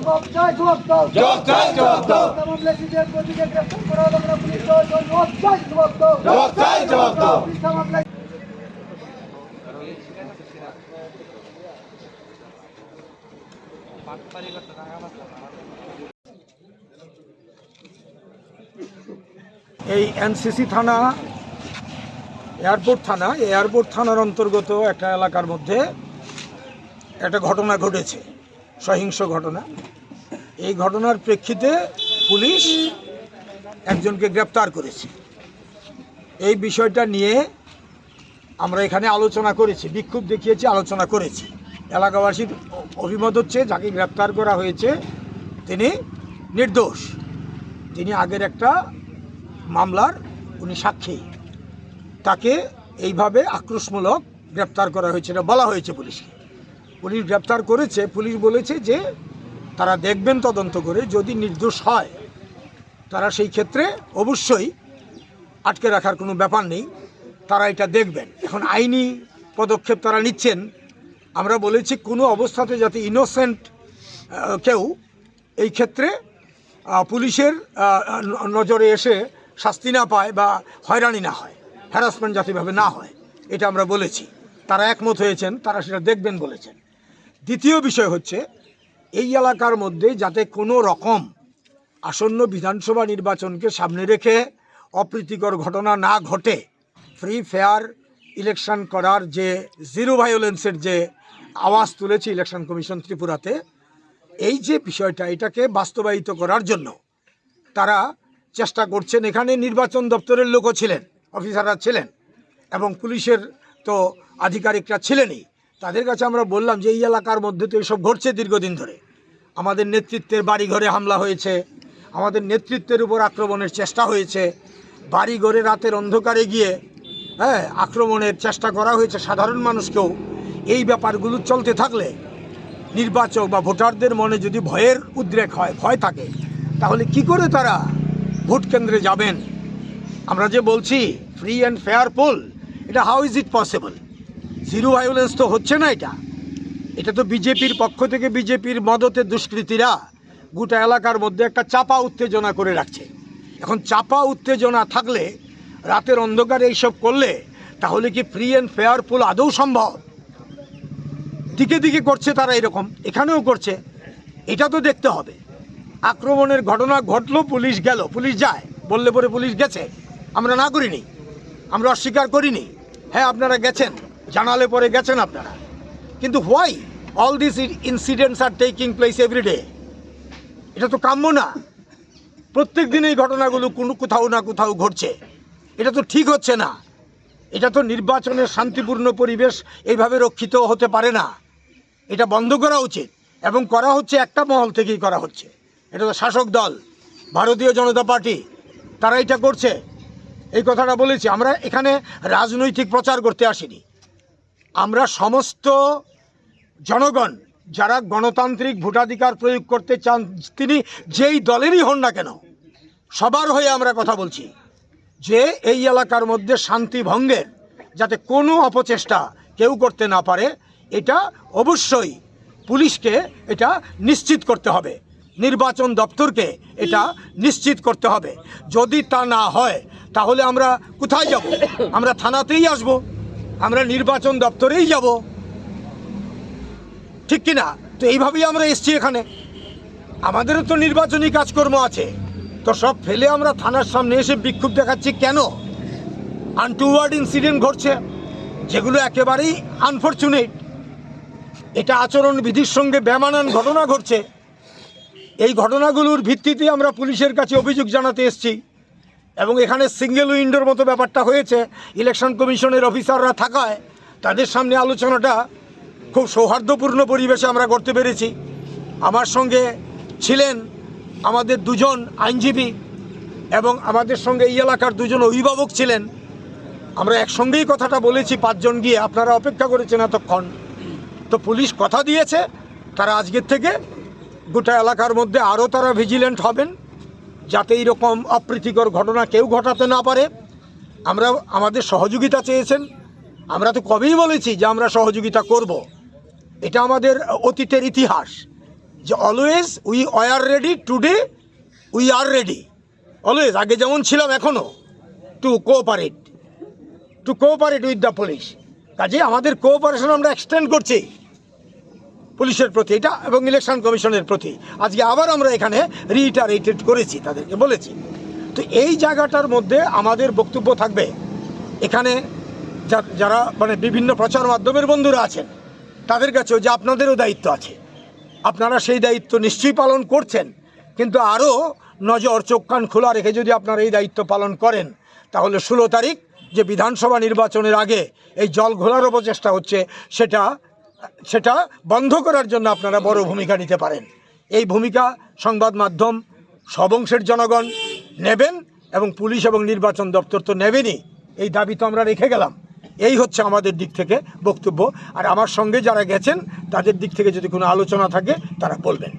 জবাব চাই, জবাব দাও। জবাব চাই, জবাব দাও। মামলাসীদের প্রতিকে গ্রেফতার করা হলো না, পুলিশ প্রশাসন জবাব চাই, জবাব দাও। জবাব চাই, জবাব দাও। মিথ্যা মামলায় এই এনসিসি থানা এয়ারপোর্ট থানা, এয়ারপোর্ট থানার অন্তর্গত একটা এলাকার মধ্যে একটা ঘটনা ঘটেছে, সহিংস ঘটনা। এই ঘটনার প্রেক্ষিতে পুলিশ একজনকে গ্রেপ্তার করেছে। এই বিষয়টা নিয়ে আমরা এখানে আলোচনা করেছি, বিক্ষোভ দেখিয়েছি, আলোচনা করেছি। এলাকাবাসীর অভিমত হচ্ছে যাকে গ্রেপ্তার করা হয়েছে তিনি নির্দোষ, তিনি আগের একটা মামলার উনি সাক্ষী, তাকে এইভাবে আক্রোশমূলক গ্রেপ্তার করা হয়েছে, এটা বলা হয়েছে পুলিশকে। পুলিশ গ্রেপ্তার করেছে, পুলিশ বলেছে যে তারা দেখবেন তদন্ত করে, যদি নির্দোষ হয় তারা সেই ক্ষেত্রে অবশ্যই আটকে রাখার কোনো ব্যাপার নেই, তারা এটা দেখবেন। এখন আইনি পদক্ষেপ তারা নিচ্ছেন। আমরা বলেছি কোনো অবস্থাতে যাতে ইনোসেন্ট কেউ এই ক্ষেত্রে পুলিশের নজরে এসে শাস্তি না পায় বা হয়রানি না হয়, হ্যারাসমেন্ট যাতেভাবে না হয়, এটা আমরা বলেছি। তারা একমত হয়েছেন, তারা সেটা দেখবেন বলেছেন। দ্বিতীয় বিষয় হচ্ছে এই এলাকার মধ্যে যাতে কোনো রকম আসন্ন বিধানসভা নির্বাচনকে সামনে রেখে অপ্রীতিকর ঘটনা না ঘটে, ফ্রি ফেয়ার ইলেকশন করার যে জিরো ভায়োলেন্সের যে আওয়াজ তুলেছে ইলেকশন কমিশন ত্রিপুরাতে, এই যে বিষয়টা এটাকে বাস্তবায়িত করার জন্য তারা চেষ্টা করছেন। এখানে নির্বাচন দপ্তরের লোকও ছিলেন, অফিসাররা ছিলেন এবং পুলিশের তো আধিকারিকরা ছিলেনই। তাদের কাছে আমরা বললাম যে এই এলাকার মধ্যে তো এসব ঘটছে দীর্ঘদিন ধরে, আমাদের নেতৃত্বের বাড়িঘরে হামলা হয়েছে, আমাদের নেতৃত্বের উপর আক্রমণের চেষ্টা হয়েছে, বাড়িঘরে রাতের অন্ধকারে গিয়ে আক্রমণের চেষ্টা করা হয়েছে সাধারণ মানুষকেও। এই ব্যাপারগুলো চলতে থাকলে নির্বাচক বা ভোটারদের মনে যদি ভয়ের উদ্রেক হয়, ভয় থাকে, তাহলে কি করে তারা ভোট কেন্দ্রে যাবেন? আমরা যে বলছি ফ্রি অ্যান্ড ফেয়ার পোল, এটা how is it possible? Zero violence তো হচ্ছে না। এটা তো বিজেপির পক্ষ থেকে, বিজেপির মদতে দুষ্কৃতীরা গোটা এলাকার মধ্যে একটা চাপা উত্তেজনা করে রাখছে। এখন চাপা উত্তেজনা থাকলে, রাতের অন্ধকারে এইসব করলে, তাহলে কি ফ্রি অ্যান্ড ফেয়ার পোল আদৌ সম্ভব? দিকে দিকে করছে তারা, এরকম এখানেও করছে, এটা তো দেখতে হবে। আক্রমণের ঘটনা ঘটলো, পুলিশ গেল, পুলিশ যায় বললে পরে পুলিশ গেছে, আমরা না করিনি, আমরা অস্বীকার করিনি। হ্যাঁ, আপনারা গেছেন, জানালে পরে গেছেন আপনারা, কিন্তু why all this incidents are taking place everyday? এটা তো কাম্য না। প্রত্যেক দিন এই ঘটনাগুলো কোথাও না কোথাও ঘটছে, এটা তো ঠিক হচ্ছে না। এটা তো নির্বাচনের শান্তিপূর্ণ পরিবেশ এইভাবে রক্ষিত হতে পারে না। এটা বন্ধ করা উচিত, এবং করা হচ্ছে একটা মহল থেকেই করা হচ্ছে। এটা তো শাসক দল ভারতীয় জনতা পার্টি, তারা এটা করছে। এই কথাটা বলেছি। আমরা এখানে রাজনৈতিক প্রচার করতে আসিনি। আমরা সমস্ত জনগণ যারা গণতান্ত্রিক ভোটাধিকার প্রয়োগ করতে চান, তিনি যেই দলেরই হন না কেন, সবার হয়ে আমরা কথা বলছি যে এই এলাকার মধ্যে শান্তি ভঙ্গের যাতে কোনো অপচেষ্টা কেউ করতে না পারে, এটা অবশ্যই পুলিশকে এটা নিশ্চিত করতে হবে, নির্বাচন দপ্তরকে এটা নিশ্চিত করতে হবে। যদি তা না হয় তাহলে আমরা কোথায় যাব? আমরা থানাতেই আসব, আমরা নির্বাচন দপ্তরেই যাব, ঠিক কিনা? তো এইভাবেই আমরা এসছি এখানে, আমাদেরও তো নির্বাচনী কাজকর্ম আছে। তো সব ফেলে আমরা থানার সামনে এসে বিক্ষোভ দেখাচ্ছি কেন? আনটুওয়ার্ড ইনসিডেন্ট ঘটছে, যেগুলো একেবারেই আনফরচুনেট। এটা আচরণবিধির সঙ্গে বেমানান ঘটনা ঘটছে। এই ঘটনাগুলোর ভিত্তিতে আমরা পুলিশের কাছে অভিযোগ জানাতে এসেছি, এবং এখানে সিঙ্গেল উইন্ডোর মতো ব্যাপারটা হয়েছে। ইলেকশন কমিশনের অফিসাররা থাকায় তাদের সামনে আলোচনাটা খুব সৌহার্দ্যপূর্ণ পরিবেশে আমরা করতে পেরেছি। আমার সঙ্গে ছিলেন আমাদের দুজন আইনজীবী, এবং আমাদের সঙ্গে এই এলাকার দুজন অভিভাবক ছিলেন। আমরা একসঙ্গেই কথাটা বলেছি, 5 জন গিয়ে, আপনারা অপেক্ষা করেছেন এতক্ষণ। তো পুলিশ কথা দিয়েছে তারা আজকের থেকে গোটা এলাকার মধ্যে আরও তারা ভিজিল্যান্ট হবেন, যাতে এইরকম অপ্রীতিকর ঘটনা কেউ ঘটাতে না পারে। আমরা আমাদের সহযোগিতা চেয়েছেন, আমরা তো কবেই বলেছি যে আমরা সহযোগিতা করব। এটা আমাদের অতীতের ইতিহাস, যে always we are ready, today we are ready, always, আগে যেমন ছিলাম এখনও, two cooperate with the police. কাজে আমাদের কোঅপারেশন আমরা এক্সটেন্ড করছি পুলিশের প্রতি এটা, এবং ইলেকশন কমিশনের প্রতি। আজকে আবার আমরা এখানে রিইটারেটেড করেছি, তাদেরকে বলেছি। তো এই জায়গাটার মধ্যে আমাদের বক্তব্য থাকবে, এখানে যারা মানে বিভিন্ন প্রচার মাধ্যমের বন্ধুরা আছেন তাদের কাছেও, যে আপনাদেরও দায়িত্ব আছে, আপনারা সেই দায়িত্ব নিশ্চয়ই পালন করছেন, কিন্তু আরও নজর, চোখ কান খোলা রেখে যদি আপনারা এই দায়িত্ব পালন করেন, তাহলে 16 তারিখ যে বিধানসভা নির্বাচনের আগে এই জল ঘোলার প্রচেষ্টা হচ্ছে, সেটা বন্ধ করার জন্য আপনারা বড় ভূমিকা নিতে পারেন। এই ভূমিকা সংবাদ মাধ্যম, সব অংশের জনগণ নেবেন, এবং পুলিশ এবং নির্বাচন দপ্তর তো নেবেনই, এই দাবি তো আমরা রেখে গেলাম। এই হচ্ছে আমাদের দিক থেকে বক্তব্য। আর আমার সঙ্গে যারা গেছেন তাদের দিক থেকে যদি কোনো আলোচনা থাকে তারা বলবেন।